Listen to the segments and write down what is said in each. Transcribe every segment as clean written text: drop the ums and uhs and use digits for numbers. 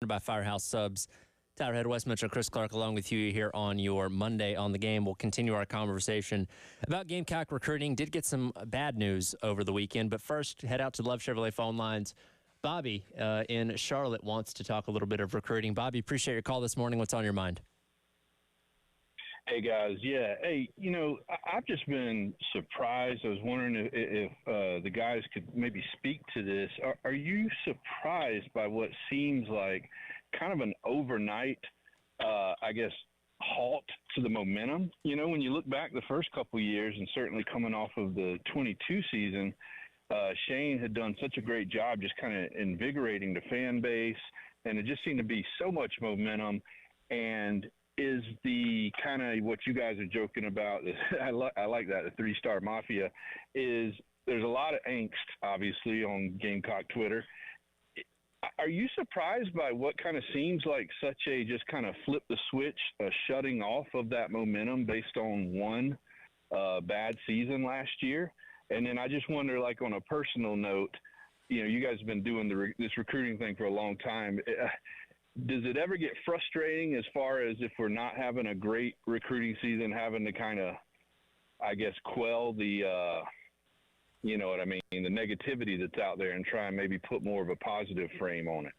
presented by Firehouse Subs. Tyler Head, Wes Mitchell, Chris Clark, along with you here on your Monday on the Game. We'll continue our conversation about Gamecock recruiting. Did get some bad news over the weekend, but first, head out to the Love Chevrolet phone lines. Bobby in Charlotte wants to talk a little bit of recruiting. Bobby, appreciate your call this morning. What's on your mind? Hey, guys. Yeah. Hey, I've just been surprised. I was wondering if the guys could maybe speak to this. Are you surprised by what seems like kind of an overnight, halt to the momentum? When you look back the first couple of years, and certainly coming off of the 22 season, Shane had done such a great job just kind of invigorating the fan base, and it just seemed to be so much momentum. And is the kind of what you guys are joking about, I like that, the three-star mafia, is there's a lot of angst, obviously, on Gamecock Twitter. Are you surprised by what kind of seems like such a just kind of flip the switch, a shutting off of that momentum based on one bad season last year? And then I just wonder, like on a personal note, you guys have been doing this recruiting thing for a long time. Does it ever get frustrating as far as if we're not having a great recruiting season, having to kind of, quell the, the negativity that's out there and try and maybe put more of a positive frame on it?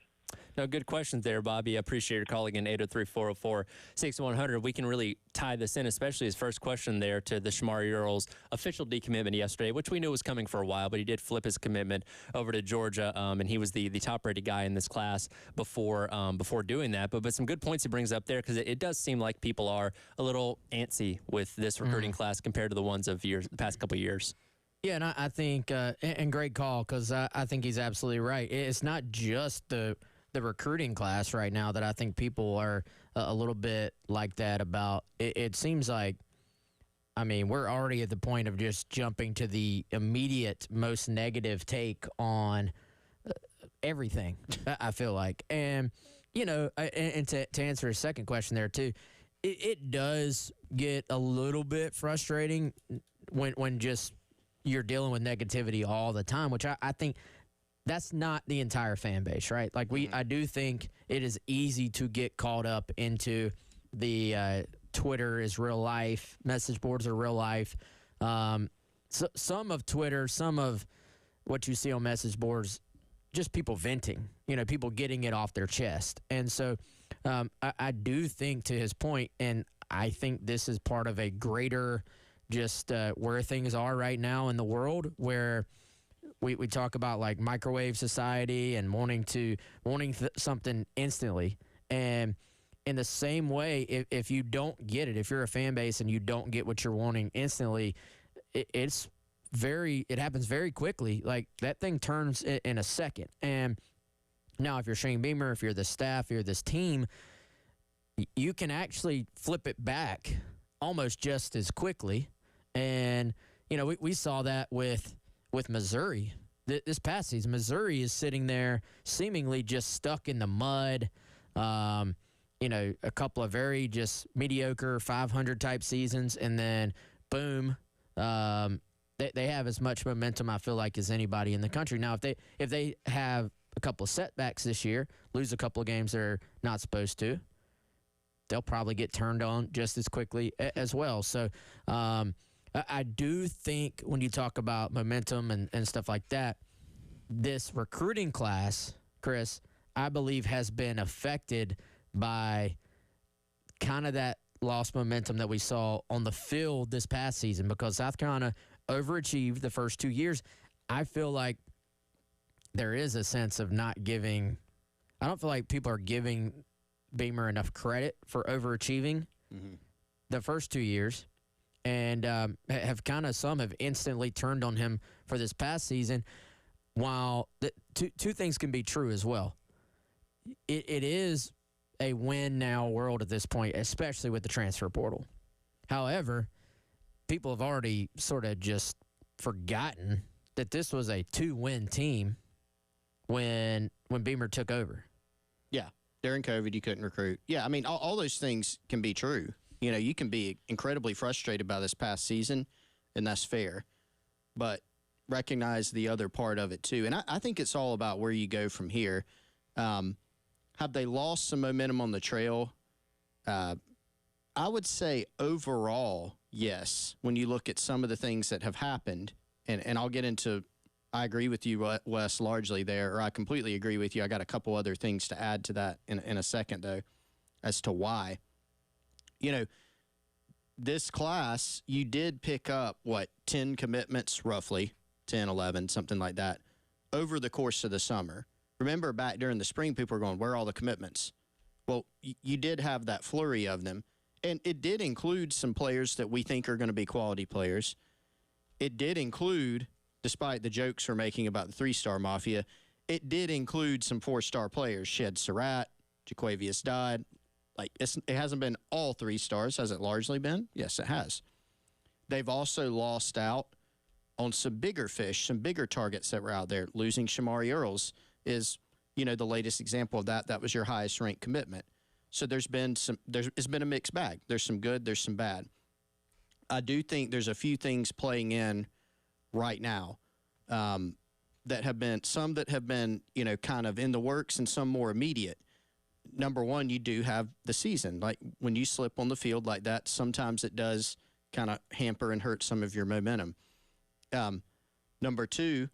No, good questions there, Bobby. I appreciate your call again, 803-404-6100. We can really tie this in, especially his first question there to the Shamari Earls official decommitment yesterday, which we knew was coming for a while, but he did flip his commitment over to Georgia, and he was the top-rated guy in this class before doing that. But some good points he brings up there, because it does seem like people are a little antsy with this recruiting class compared to the ones of the past couple of years. Yeah, and I think, and great call, because I think he's absolutely right. It's not just the recruiting class right now that I think people are a little bit like that about. It seems like, we're already at the point of just jumping to the immediate most negative take on everything, I feel like. And, and to answer his second question there too, it does get a little bit frustrating when just you're dealing with negativity all the time, which I think that's not the entire fan base, right? Like I do think it is easy to get caught up into the Twitter is real life, message boards are real life. So some of Twitter, some of what you see on message boards, just people venting, people getting it off their chest. And so I do think, to his point, and I think this is part of a greater just where things are right now in the world, where we talk about like microwave society and wanting something instantly. And in the same way, if you don't get it, if you're a fan base and you don't get what you're wanting instantly, it happens very quickly. Like that thing turns in a second. And now if you're Shane Beamer, if you're the staff, if you're this team, you can actually flip it back almost just as quickly. And, we saw that with Missouri this past season. Missouri is sitting there seemingly just stuck in the mud. A couple of very just mediocre 500 type seasons, and then boom, they have as much momentum, I feel like, as anybody in the country. Now, if they have a couple of setbacks this year, lose a couple of games they're not supposed to, they'll probably get turned on just as quickly as well. So I do think when you talk about momentum and stuff like that, this recruiting class, Chris, I believe has been affected by kind of that lost momentum that we saw on the field this past season, because South Carolina overachieved the first 2 years. I feel like there is a sense of not giving – I don't feel like people are giving Beamer enough credit for overachieving the first 2 years. And some have instantly turned on him for this past season, while two things can be true as well. It is a win-now world at this point, especially with the transfer portal. However, people have already sort of just forgotten that this was a 2-win team when Beamer took over. Yeah, during COVID, you couldn't recruit. Yeah, all those things can be true. You can be incredibly frustrated by this past season, and that's fair. But recognize the other part of it, too. And I think it's all about where you go from here. have they lost some momentum on the trail? I would say overall, yes, when you look at some of the things that have happened, and I'll get into, I agree with you, Wes, largely there, or I completely agree with you. I got a couple other things to add to that in a second, though, as to why. You know, this class, you did pick up, 10 commitments, roughly, 10, 11, something like that, over the course of the summer. Remember back during the spring, people were going, where are all the commitments? Well, you did have that flurry of them. And it did include some players that we think are going to be quality players. It did include, despite the jokes we're making about the three-star mafia, it did include some four-star players. Shed Surratt, Jaquavius Dodd. Like, it hasn't been all three stars. Has it largely been? Yes, it has. They've also lost out on some bigger fish, some bigger targets that were out there. Losing Shamari Earls is, the latest example of that. That was your highest ranked commitment. So it's been a mixed bag. There's some good, there's some bad. I do think there's a few things playing in right now that have been kind of in the works and some more immediate. Number one, you do have the season. Like, when you slip on the field like that, sometimes it does kind of hamper and hurt some of your momentum. Number two,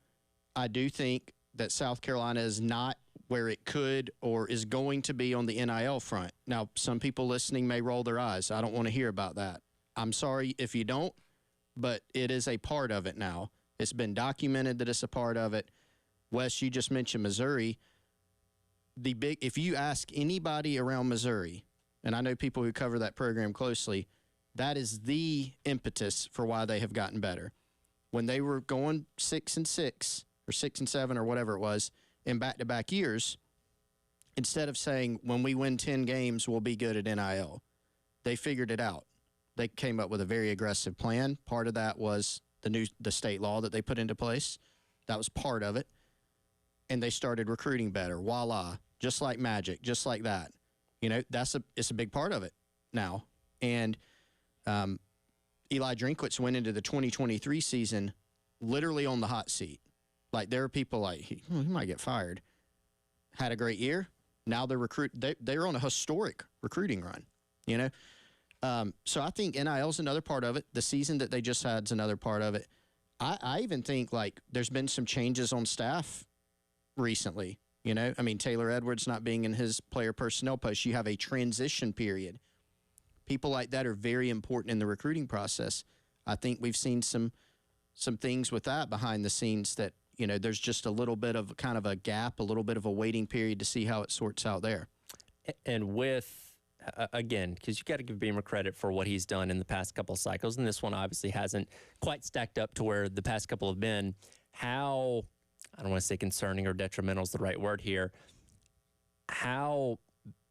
I do think that South Carolina is not where it could or is going to be on the NIL front. Now, some people listening may roll their eyes. I don't want to hear about that. I'm sorry if you don't, but it is a part of it now. It's been documented that it's a part of it. Wes, you just mentioned Missouri. If you ask anybody around Missouri, and I know people who cover that program closely, that is the impetus for why they have gotten better. When they were going 6-6 or 6-7 or whatever it was in back-to-back years, instead of saying, when we win 10 games, we'll be good at NIL, they figured it out. They came up with a very aggressive plan. Part of that was the state law that they put into place. That was part of it. And they started recruiting better. Voila. Just like magic, just like that. It's a big part of it now. And Eli Drinkwitz went into the 2023 season literally on the hot seat. Like, there are people like, he might get fired. Had a great year. Now they're on a historic recruiting run, So I think NIL is another part of it. The season that they just had is another part of it. I even think, like, there's been some changes on staff recently. Taylor Edwards not being in his player personnel post, you have a transition period. People like that are very important in the recruiting process. I think we've seen some things with that behind the scenes that, there's just a little bit of kind of a gap, a little bit of a waiting period to see how it sorts out there. And with, again, because you got to give Beamer credit for what he's done in the past couple of cycles, and this one obviously hasn't quite stacked up to where the past couple have been. How, I don't want to say concerning or detrimental is the right word here, how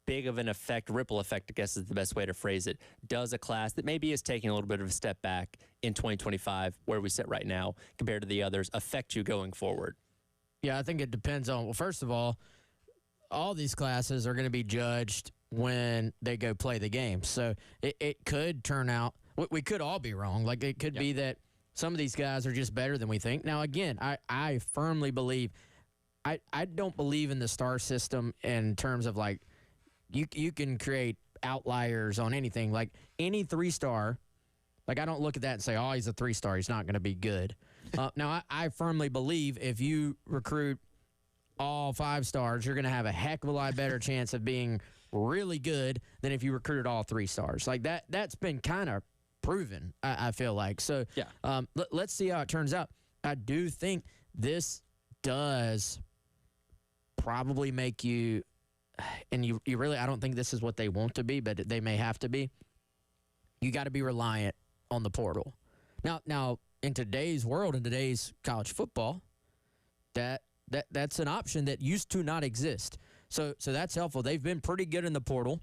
big of an effect, ripple effect, I guess is the best way to phrase it, does a class that maybe is taking a little bit of a step back in 2025, where we sit right now, compared to the others, affect you going forward? Yeah, I think it depends on, well, first of all these classes are going to be judged when they go play the game. So it could turn out, we could all be wrong. Like, it could be that some of these guys are just better than we think. Now, again, I firmly believe, I don't believe in the star system in terms of, like, you can create outliers on anything. Like, any three-star, like, I don't look at that and say, oh, he's a three-star, he's not going to be good. Now, I firmly believe if you recruit all 5 stars, you're going to have a heck of a lot better chance of being really good than if you recruited all 3 stars. Like, that's been kind of proven, I feel like. So, yeah. Let's see how it turns out. I do think this does probably make you, and you really, I don't think this is what they want to be, but they may have to be. You got to be reliant on the portal. Now, in today's world, in today's college football, that's an option that used to not exist. So that's helpful. They've been pretty good in the portal.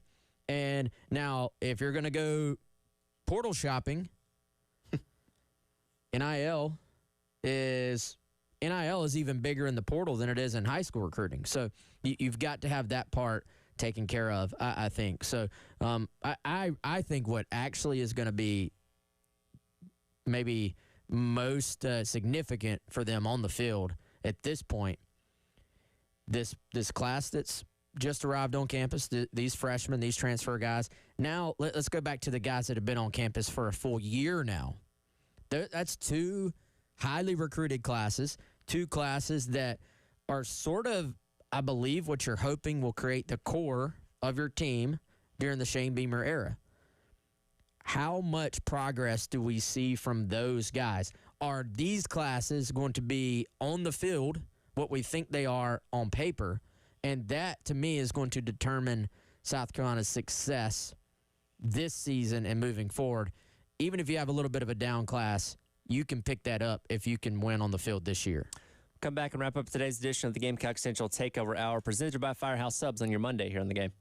And now, if you're going to go portal shopping, NIL is even bigger in the portal than it is in high school recruiting. So you've got to have that part taken care of, I think. So I think what actually is going to be maybe most significant for them on the field at this point, this class that's just arrived on campus, these freshmen, these transfer guys. Now, let's go back to the guys that have been on campus for a full year now. That's two highly recruited classes, two classes that are sort of, I believe, what you're hoping will create the core of your team during the Shane Beamer era. How much progress do we see from those guys? Are these classes going to be on the field what we think they are on paper? And that, to me, is going to determine South Carolina's success this season and moving forward. Even if you have a little bit of a down class, you can pick that up if you can win on the field this year. Come back and wrap up today's edition of the Gamecock Central Takeover Hour, presented by Firehouse Subs on your Monday here on the game.